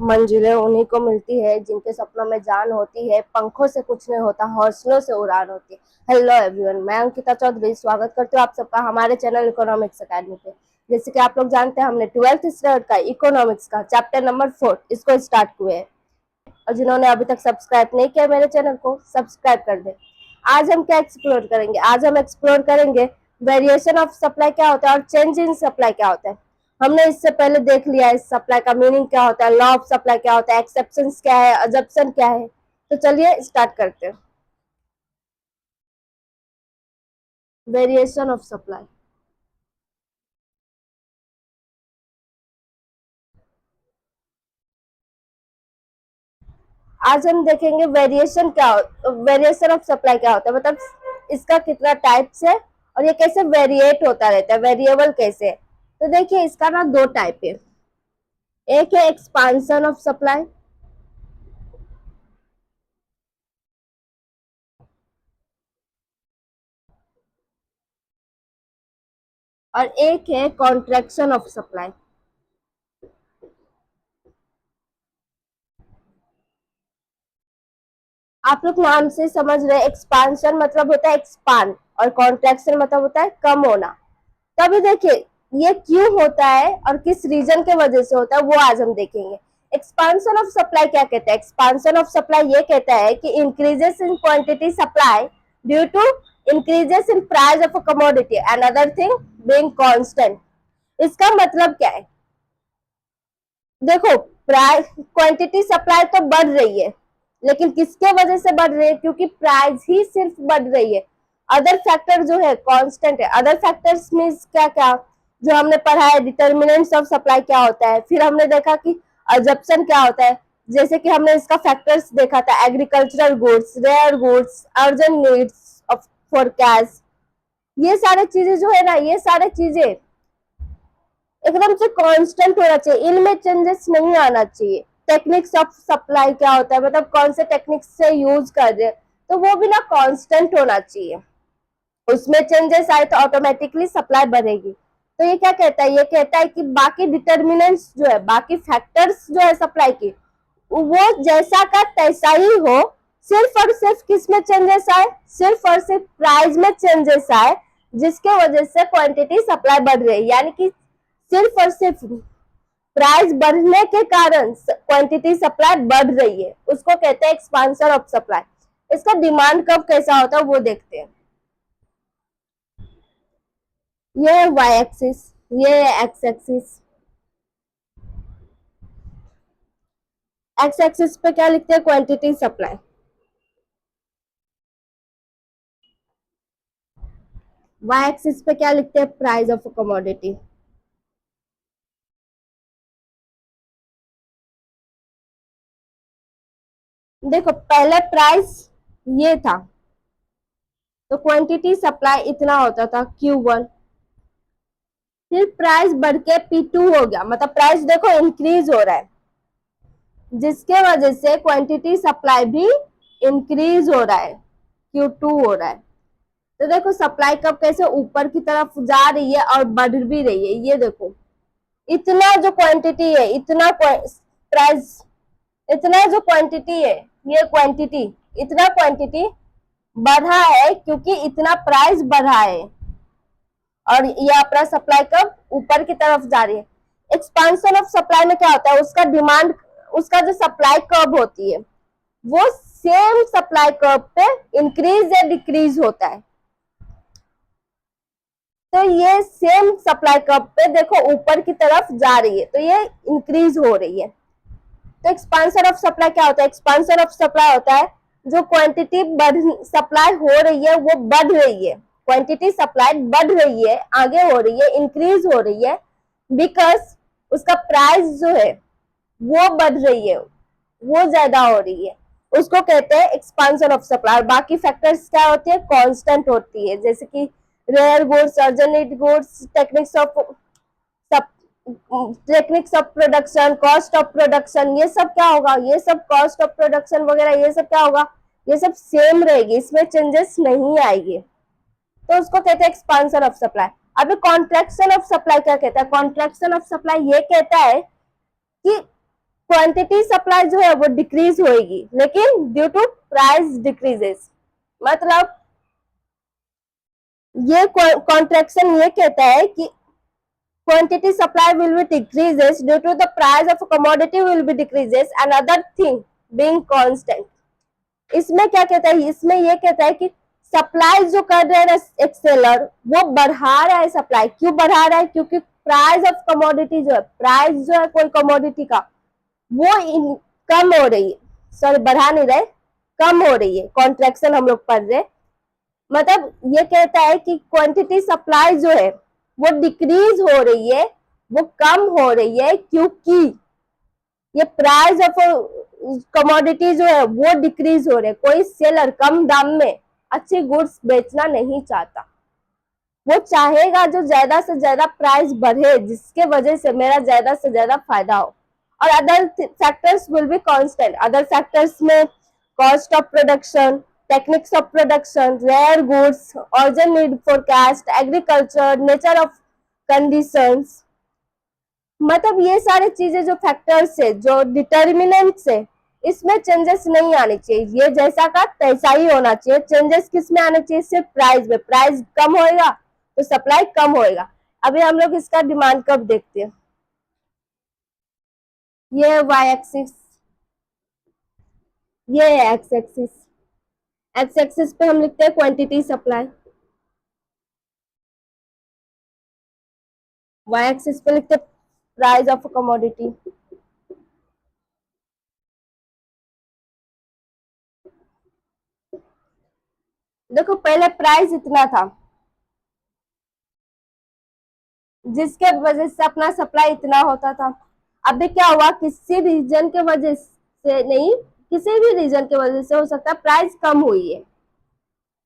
मंजिलें उन्हीं को मिलती है जिनके सपनों में जान होती है, पंखों से कुछ नहीं होता, हौसलों से उड़ान होती है। हेलो एवरीवन, मैं अंकिता चौधरी स्वागत करती हूँ आप सबका हमारे चैनल इकोनॉमिक्स अकेडमी पे। जैसे कि आप लोग जानते हैं, हमने 12th स्टैंडर्ड का इकोनॉमिक्स का चैप्टर नंबर 4 इसको स्टार्ट हुए हैं, और जिन्होंने अभी तक सब्सक्राइब नहीं किया मेरे चैनल को सब्सक्राइब कर दे। आज हम क्या एक्सप्लोर करेंगे? आज हम एक्सप्लोर करेंगे वेरिएशन ऑफ सप्लाई क्या होता है और चेंज इन सप्लाई क्या होता है। हमने इससे पहले देख लिया है सप्लाई का मीनिंग क्या होता है, लॉ ऑफ सप्लाई क्या होता है, एक्सेप्शंस क्या है, अजम्पशन क्या है। तो चलिए स्टार्ट करते हैं। Variation of supply. आज हम देखेंगे वेरिएशन ऑफ सप्लाई क्या होता है, मतलब इसका कितना टाइप्स है और ये कैसे वेरिएट होता रहता है, वेरिएबल कैसे है। तो देखिए, इसका ना दो टाइप है। एक है एक्सपांशन ऑफ सप्लाई और एक है कॉन्ट्रैक्शन ऑफ सप्लाई। आप लोग नाम से समझ रहे, एक्सपांशन मतलब होता है एक्सपांड और कॉन्ट्रैक्शन मतलब होता है कम होना। तो अभी देखिए, ये क्यों होता है और किस रीजन के वजह से होता है वो आज हम देखेंगे। एक्सपांशन ऑफ सप्लाई क्या कहता है? एक्सपांशन ऑफ सप्लाई ये कहता है कि increases in quantity supply due to increases in price of a commodity and other thing being constant. इसका मतलब क्या है? देखो, प्राइस क्वांटिटी सप्लाई तो बढ़ रही है, लेकिन किसके वजह से बढ़ रही है? क्योंकि प्राइस ही सिर्फ बढ़ रही है, अदर फैक्टर जो है कांस्टेंट है। अदर फैक्टर्स मींस क्या क्या जो हमने पढ़ा है, डिटर्मिनेंट्स ऑफ सप्लाई क्या होता है, फिर हमने देखा कि अजप्शन क्या होता है। जैसे कि हमने इसका फैक्टर्स देखा था, agricultural goods, rare goods, urgent needs of for cash. ये सारे चीजें जो है ना, ये सारे चीजें एकदम से कांस्टेंट होना चाहिए, इनमें चेंजेस नहीं आना चाहिए। टेक्निक्स ऑफ सप्लाई क्या होता है, मतलब कौन से टेक्निक्स से यूज कर रहे हैं, तो वो भी ना कांस्टेंट होना चाहिए। उसमें चेंजेस आए तो ऑटोमेटिकली सप्लाई बढ़ेगी। तो ये क्या कहता है? ये कहता है कि बाकी डिटर्मिनेंट्स जो है, बाकी फैक्टर्स जो है सप्लाई की, वो जैसा का तैसा ही हो, सिर्फ और सिर्फ किस में चेंजेस आए? सिर्फ और सिर्फ प्राइस में चेंजेस आए, जिसके वजह से क्वांटिटी सप्लाई बढ़ रही है। यानी कि सिर्फ और सिर्फ प्राइस बढ़ने के कारण क्वांटिटी सप्लाई बढ़ रही है, उसको कहते हैं एक्सपांशन ऑफ सप्लाई। इसका डिमांड कब कैसा होता है वो देखते हैं। ये है वाई एक्सिस, ये है एक्स एक्सिस। एक्स एक्सिस पे क्या लिखते हैं? Quantity supply. वाई एक्सिस पे क्या लिखते हैं? Price of commodity. देखो, पहले प्राइस ये था, तो क्वांटिटी सप्लाई इतना होता था Q1। फिर प्राइस बढ़ के P2 हो गया, मतलब प्राइस देखो इंक्रीज हो रहा है, जिसके वजह से क्वांटिटी सप्लाई भी इंक्रीज हो रहा है, Q2 हो रहा है। तो देखो सप्लाई कब कैसे ऊपर की तरफ जा रही है और बढ़ भी रही है। ये देखो, इतना जो क्वांटिटी है, इतना प्राइस, इतना जो क्वांटिटी है, ये क्वांटिटी, इतना क्वांटिटी बढ़ा है क्योंकि इतना प्राइस बढ़ा है, और ये अपना सप्लाई कब ऊपर की तरफ जा रही है। एक्सपांशन ऑफ सप्लाई में क्या होता है? उसका डिमांड, उसका जो सप्लाई कर्व होती है वो सेम सप्लाई कर्व पे इंक्रीज या डिक्रीज होता है। तो ये सेम सप्लाई कर्व पे देखो ऊपर की तरफ जा रही है, तो ये इंक्रीज हो रही है। तो एक्सपांशन ऑफ सप्लाई क्या होता है? एक्सपांशन ऑफ सप्लाई होता है जो क्वांटिटी सप्लाई हो रही है वो बढ़ रही है, क्वांटिटी सप्लाई बढ़ रही है, आगे हो रही है, इंक्रीज हो रही है, बिकॉज उसका प्राइस जो है वो बढ़ रही है, वो ज्यादा हो रही है, उसको कहते हैं एक्सपांशन ऑफ सप्लाई। बाकी फैक्टर्स क्या होती है? कांस्टेंट होती है, जैसे कि rare goods, urgent goods, techniques of production, cost of production, ये सब क्या होगा? ये सब कॉस्ट ऑफ प्रोडक्शन वगैरह, ये सब क्या होगा? ये सब सेम रहेगी, इसमें चेंजेस नहीं आएगी। तो उसको कहते हैं एक्सपांशन ऑफ सप्लाई। अभी कॉन्ट्रैक्शन ऑफ सप्लाई क्या कहता है? कॉन्ट्रैक्शन ऑफ सप्लाई ये कहता है कि क्वांटिटी सप्लाई जो है वो डिक्रीज होगी, लेकिन ड्यू टू प्राइस डिक्रीजेस। मतलब ये कॉन्ट्रैक्शन ये कहता है कि quantity supply will be decreases due to the price of commodity will be decreases and other thing being constant. इसमें क्या कहता है, इसमें ये कहता है कि सप्लाई जो कर रहे हैं एक सेलर, वो बढ़ा रहा है सप्लाई। क्यों बढ़ा रहा है? क्योंकि प्राइस ऑफ कमोडिटी जो है, प्राइस जो है कोई कमोडिटी का, वो कम हो रही है। सॉरी, बढ़ा नहीं रहे, कम हो रही है। कॉन्ट्रैक्शन हम लोग पढ़ रहे, मतलब ये कहता है कि क्वांटिटी सप्लाई जो है वो डिक्रीज हो रही है, वो कम हो रही है, क्योंकि ये प्राइस ऑफ कमोडिटी जो है वो डिक्रीज हो रहे हैं। कोई सेलर कम दाम में अच्छी गुड्स बेचना नहीं चाहता, वो चाहेगा जो ज्यादा से ज्यादा प्राइस बढ़े, जिसके वजह से मेरा ज्यादा से ज्यादा फायदा हो। और other factors will be constant. Other factors में cost of production, techniques of production, rare goods, urgent need forecast, agriculture, nature of conditions, मतलब ये सारे चीजें जो फैक्टर्स है, जो डिटर्मिनेंट्स है, इसमें चेंजेस नहीं आने चाहिए। ये जैसा का तैसा ही होना चाहिए। चेंजेस किस में आने चाहिए? सिर्फ प्राइस में। प्राइस कम होएगा तो सप्लाई कम होएगा। अभी हम लोग इसका डिमांड कर्व देखते हैं। ये है वाई एक्सिस, ये है एक्स एक्सिस। एक्स एक्सिस पे हम लिखते हैं क्वांटिटी सप्लाई, वाई एक्सिस पे लिखते हैं प्राइस ऑफ कमोडिटी। देखो पहले प्राइस इतना था, जिसके वजह से अपना सप्लाई इतना होता था। अभी क्या हुआ? किसी रीजन के वजह से नहीं, किसी भी रीजन के वजह से हो सकता है प्राइस कम हुई है,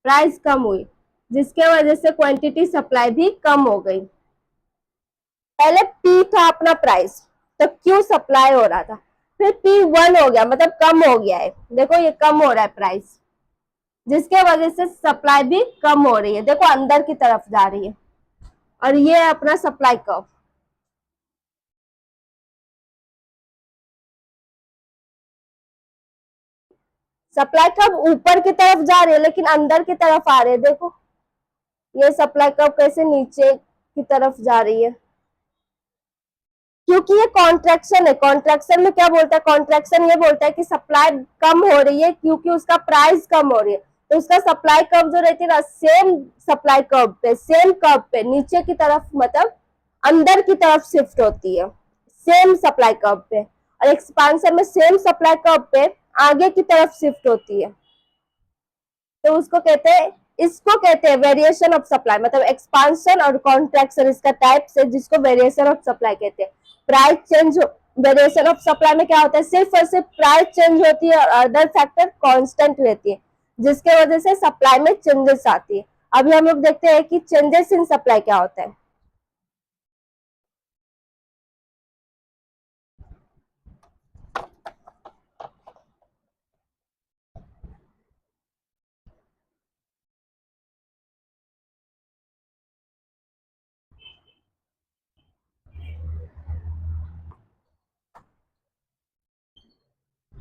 प्राइस कम हुई, जिसके वजह से क्वांटिटी सप्लाई भी कम हो गई। पहले पी था अपना प्राइस, तो क्यू सप्लाई हो रहा था, फिर पी 1 हो गया, मतलब कम हो गया है। देखो ये कम हो रहा है प्राइस, जिसके वजह से सप्लाई भी कम हो रही है। देखो अंदर की तरफ जा रही है। और ये है अपना सप्लाई कर्व। सप्लाई कर्व ऊपर की तरफ जा रही है, लेकिन अंदर की तरफ आ रही है। देखो ये सप्लाई कर्व कैसे नीचे की तरफ जा रही है, क्योंकि ये कॉन्ट्रैक्शन है। कॉन्ट्रैक्शन में क्या बोलता है? कॉन्ट्रैक्शन ये बोलता है कि सप्लाई कम हो रही है क्योंकि उसका प्राइस कम हो रही है। तो उसका सप्लाई कर्व जो रहती है ना, सेम सप्लाई कर्व पे, सेम कर्व पे नीचे की तरफ, मतलब अंदर की तरफ शिफ्ट होती है, सेम सप्लाई कर्व पे। और एक्सपांशन में सेम सप्लाई कर्व पे आगे की तरफ शिफ्ट होती है। तो उसको कहते हैं, इसको कहते हैं वेरिएशन ऑफ सप्लाई। मतलब एक्सपांशन और कॉन्ट्रैक्शन इसका टाइप से, जिसको वेरिएशन ऑफ सप्लाई कहते हैं। Price change, variation of supply में क्या होता है? सिर्फ और सिर्फ प्राइस चेंज होती है और अदर फैक्टर कांस्टेंट रहती है, जिसके वजह से सप्लाई में चेंजेस आती है। अभी हम लोग देखते हैं कि चेंजेस इन सप्लाई क्या होता है।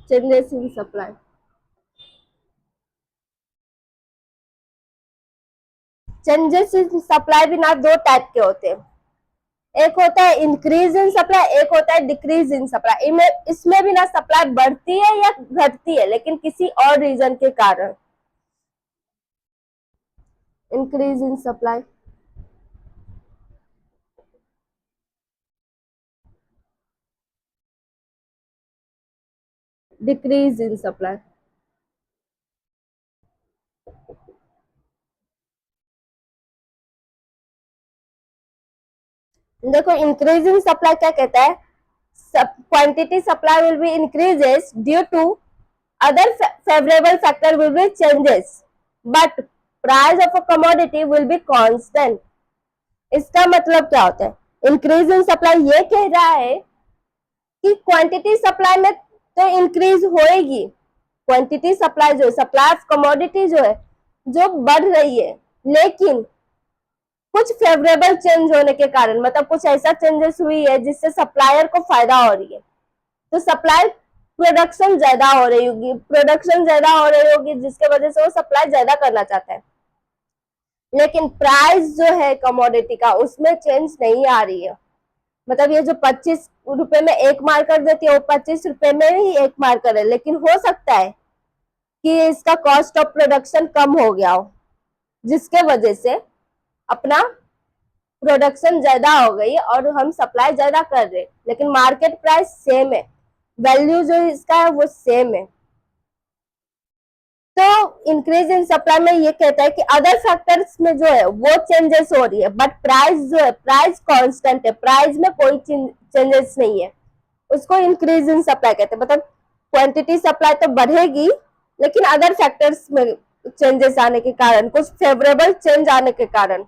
Changes in supply, changes in supply भी ना दो टाइप के होते हैं। एक होता है इंक्रीज इन सप्लाई, एक होता है डिक्रीज इन सप्लाई। इसमें भी ना सप्लाई बढ़ती है या घटती है, लेकिन किसी और रीजन के कारण। Increase in supply, decrease in supply. देखो इंक्रीज इन सप्लाई क्या कहता है? Quantity supply will be increases due to other favorable factor will be changes but price of a commodity will be constant। इसका मतलब क्या होता है? इंक्रीज इन सप्लाई ये कह रहा है कि क्वांटिटी सप्लाई में तो इंक्रीज होएगी, क्वांटिटी सप्लाई जो सप्लाई ऑफ कमोडिटी जो है, जो बढ़ रही है, लेकिन कुछ फेवरेबल चेंज होने के कारण, मतलब कुछ ऐसा चेंजेस हुई है जिससे सप्लायर को फायदा हो रही है, तो सप्लाई प्रोडक्शन ज्यादा हो रही होगी, जिसके वजह से वो सप्लाई ज्यादा करना चाहता है। लेकिन प्राइस जो है कमोडिटी का उसमें चेंज नहीं आ रही है। मतलब ये जो 25 रुपए में एक मार कर देती है वो 25 रुपए में ही एक मार करे, लेकिन हो सकता है कि इसका कॉस्ट ऑफ प्रोडक्शन कम हो गया हो, जिसके वजह से अपना प्रोडक्शन ज्यादा हो गई और हम सप्लाई ज्यादा कर रहे, लेकिन मार्केट प्राइस सेम है, वैल्यू जो इसका है वो सेम है। तो इंक्रीज इन सप्लाई में ये कहता है कि अदर फैक्टर्स में जो है वो चेंजेस हो रही है, बट प्राइस जो है प्राइस कांस्टेंट है, प्राइस में कोई चेंजेस नहीं है, उसको इंक्रीज इन सप्लाई कहते हैं। मतलब क्वांटिटी सप्लाई तो बढ़ेगी, लेकिन अदर फैक्टर्स में चेंजेस आने के कारण, कुछ फेवरेबल चेंज आने के कारण।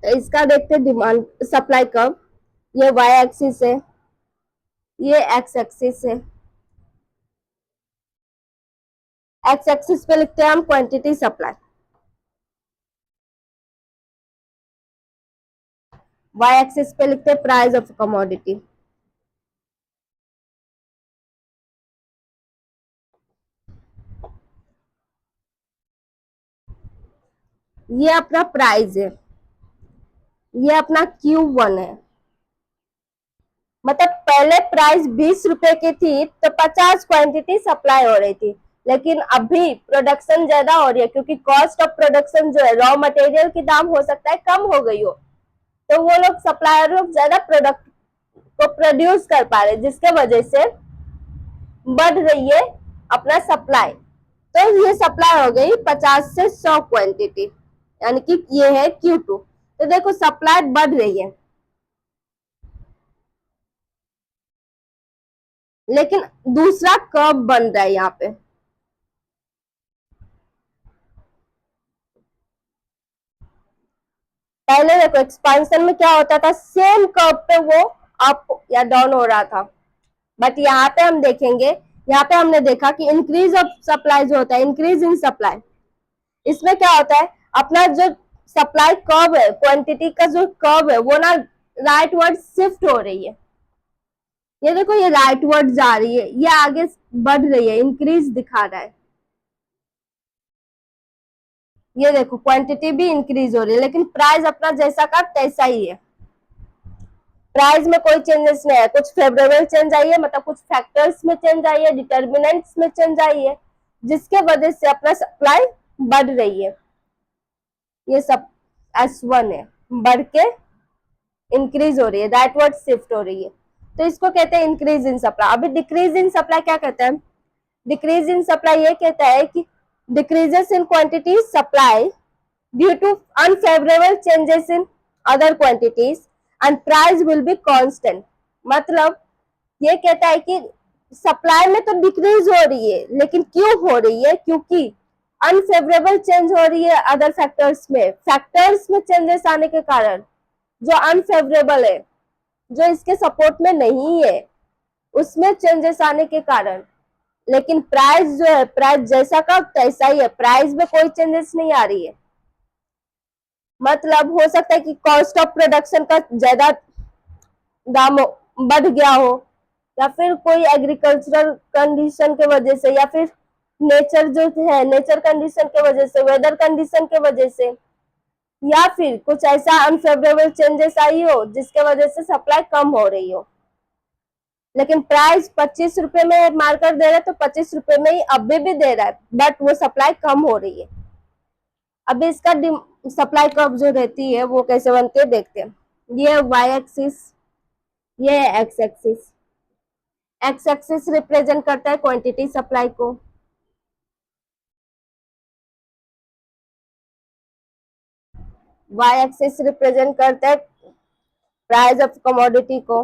तो इसका देखते हैं डिमांड सप्लाई कर्व। ये वाई एक्सिस है, ये एक्स एक्सिस है। एक्स एक्सिस पे लिखते हैं हम क्वांटिटी सप्लाई, वाई एक्सिस पे लिखते हैं प्राइस ऑफ कमोडिटी। ये अपना प्राइस है, ये अपना Q1 है। मतलब पहले प्राइस 20 रुपए की थी तो 50 क्वांटिटी सप्लाई हो रही थी, लेकिन अभी प्रोडक्शन ज्यादा हो रही है, क्योंकि कॉस्ट ऑफ प्रोडक्शन जो है रॉ मटेरियल की दाम हो सकता है कम हो गई हो, तो वो लोग सप्लायर लोग ज्यादा प्रोडक्ट को प्रोड्यूस कर पा रहे, जिसके वजह से बढ़ रही है अपना सप्लाई। तो ये सप्लाई हो गई 50 से 100 क्वांटिटी, यानी कि ये है Q2। तो देखो सप्लाई बढ़ रही है, लेकिन दूसरा कर्व बन रहा है यहाँ पे। पहले देखो एक्सपांशन में क्या होता था, सेम कर्व पे वो अप या डाउन हो रहा था, बट यहाँ पे हम देखेंगे, यहाँ पे हमने देखा कि इंक्रीज ऑफ सप्लाई जो होता है, इंक्रीज इन सप्लाई, इसमें क्या होता है अपना जो सप्लाई कर्व है, क्वांटिटी का जो कर्व है वो ना राइट वर्ड शिफ्ट हो रही है। ये देखो ये राइट वर्ड जा रही है, ये आगे बढ़ रही है, इंक्रीज दिखा रहा है। ये देखो क्वांटिटी भी इंक्रीज हो रही है, लेकिन प्राइस अपना जैसा का तैसा ही है, प्राइस में कोई चेंजेस नहीं है। कुछ फेवरेबल चेंज आई है, मतलब कुछ फैक्टर्स में चेंज आई है, डिटर्मिनेंट्स में चेंज आई है, जिसके वजह से अपना सप्लाई बढ़ रही है। ये सब S1 है, बढ़ के इंक्रीज हो रही है, राइटवर्ड शिफ्ट हो रही है, तो इसको कहते हैं इंक्रीज इन सप्लाई। अभी डिक्रीज इन सप्लाई क्या कहता है, डिक्रीज इन सप्लाई ये कहता है कि decreases in quantity supply due to unfavourable changes in other quantities and price will be constant. मतलब ये कहता है कि सप्लाई में तो डिक्रीज हो रही है, लेकिन क्यों हो रही है, क्योंकि अनफेवरेबल चेंज हो रही है अदर फैक्टर्स में चेंजेस आने के कारण, जो अनफेवरेबल है, जो इसके सपोर्ट में नहीं है, उसमें चेंजेस आने के कारण। लेकिन प्राइस जो है, प्राइस जैसा का तैसा ही है, प्राइस में कोई चेंजेस नहीं आ रही है। मतलब हो सकता है कि कॉस्ट ऑफ प्रोडक्शन का ज्यादा दाम बढ़ गया हो, या फिर कोई एग्रीकल्चरल कंडीशन के वजह से, या फिर नेचर जो है नेचर कंडीशन के वजह से, वेदर कंडीशन के वजह से, या फिर कुछ ऐसा अनफेवरेबल चेंजेस आई हो जिसके वजह से सप्लाई कम हो रही हो। लेकिन प्राइस 25 रुपए में मार्केट दे रहा है, तो 25 रुपए में ही अभी भी दे रहा है, बट वो सप्लाई कम हो रही है। अभी इसका सप्लाई कर्व जो रहती है वो कैसे बनती है देखते हैं। ये वाई एक्सिस, ये x axis. X axis represent करता है क्वांटिटी सप्लाई को, वाई एक्सिस रिप्रेजेंट करता है प्राइस ऑफ कमोडिटी को।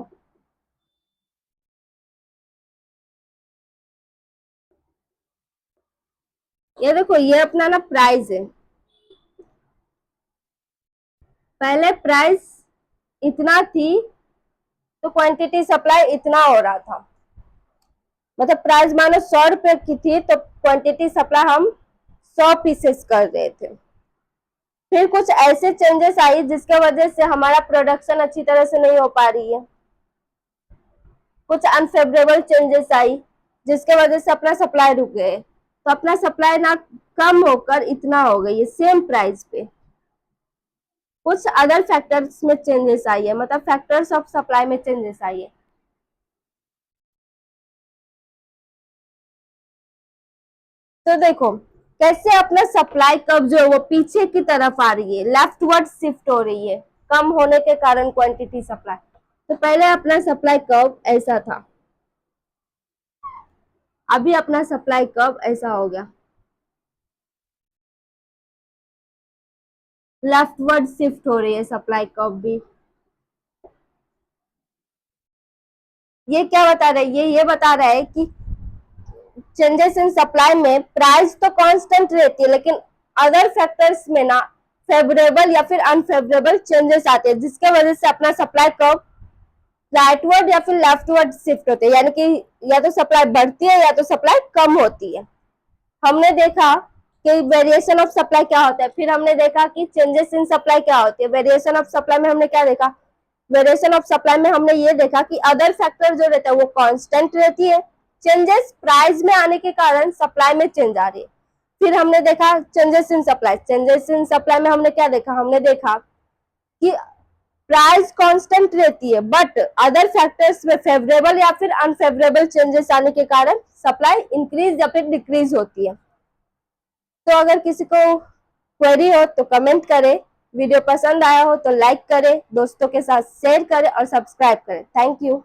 ये देखो ये अपना ना प्राइस है, पहले प्राइस इतना थी तो क्वांटिटी सप्लाई इतना हो रहा था। मतलब प्राइस मानो 100 रुपए की थी तो क्वांटिटी सप्लाई हम 100 पीसेस कर रहे थे। फिर कुछ ऐसे चेंजेस आई जिसके वजह से हमारा प्रोडक्शन अच्छी तरह से नहीं हो पा रही है, कुछ अनफेवरेबल चेंजेस आई जिसके वजह से अपना सप्लाई रुक गए, तो अपना सप्लाई ना कम होकर इतना हो गई है सेम प्राइस पे। कुछ अदर फैक्टर्स में चेंजेस आई है, मतलब फैक्टर्स ऑफ सप्लाई में चेंजेस आई है। तो देखो कैसे अपना सप्लाई कर्व जो है वो पीछे की तरफ आ रही है, लेफ्टवर्ड शिफ्ट हो रही है कम होने के कारण क्वांटिटी सप्लाई। तो पहले अपना सप्लाई कर्व ऐसा था, अभी अपना सप्लाई कर्व ऐसा हो गया, लेफ्टवर्ड शिफ्ट हो रही है सप्लाई कर्व भी। ये क्या बता रहा है, ये बता रहा है कि चेंजेस इन सप्लाई में प्राइस तो कांस्टेंट रहती है, लेकिन अदर फैक्टर्स में ना फेवरेबल या फिर अनफेवरेबल चेंजेस आते हैं, जिसके वजह से अपना सप्लाई कर्व राइटवर्ड या फिर लेफ्टवर्ड शिफ्ट होते हैं, यानी कि या तो सप्लाई बढ़ती है या तो सप्लाई कम होती है। हमने देखा कि वेरिएशन ऑफ सप्लाई क्या होता है, फिर हमने देखा कि चेंजेस इन सप्लाई क्या होती है। वेरिएशन ऑफ सप्लाई में हमने क्या देखा, वेरिएशन ऑफ सप्लाई में हमने ये देखा कि अदर फैक्टर जो रहता है वो कांस्टेंट रहती है, चेंजेस प्राइस में आने के कारण सप्लाई में चेंज आ रही है। फिर हमने देखा changes in supply, changes in supply में हमने क्या देखा, हमने देखा कि प्राइस कांस्टेंट रहती है बट अदर फैक्टर्स में फेवरेबल या फिर अनफेवरेबल चेंजेस आने के कारण सप्लाई इंक्रीज या फिर डिक्रीज होती है। तो अगर किसी को क्वेरी हो तो कमेंट करें, वीडियो पसंद आया हो तो लाइक करें, दोस्तों के साथ शेयर करें और सब्सक्राइब करें। Thank you.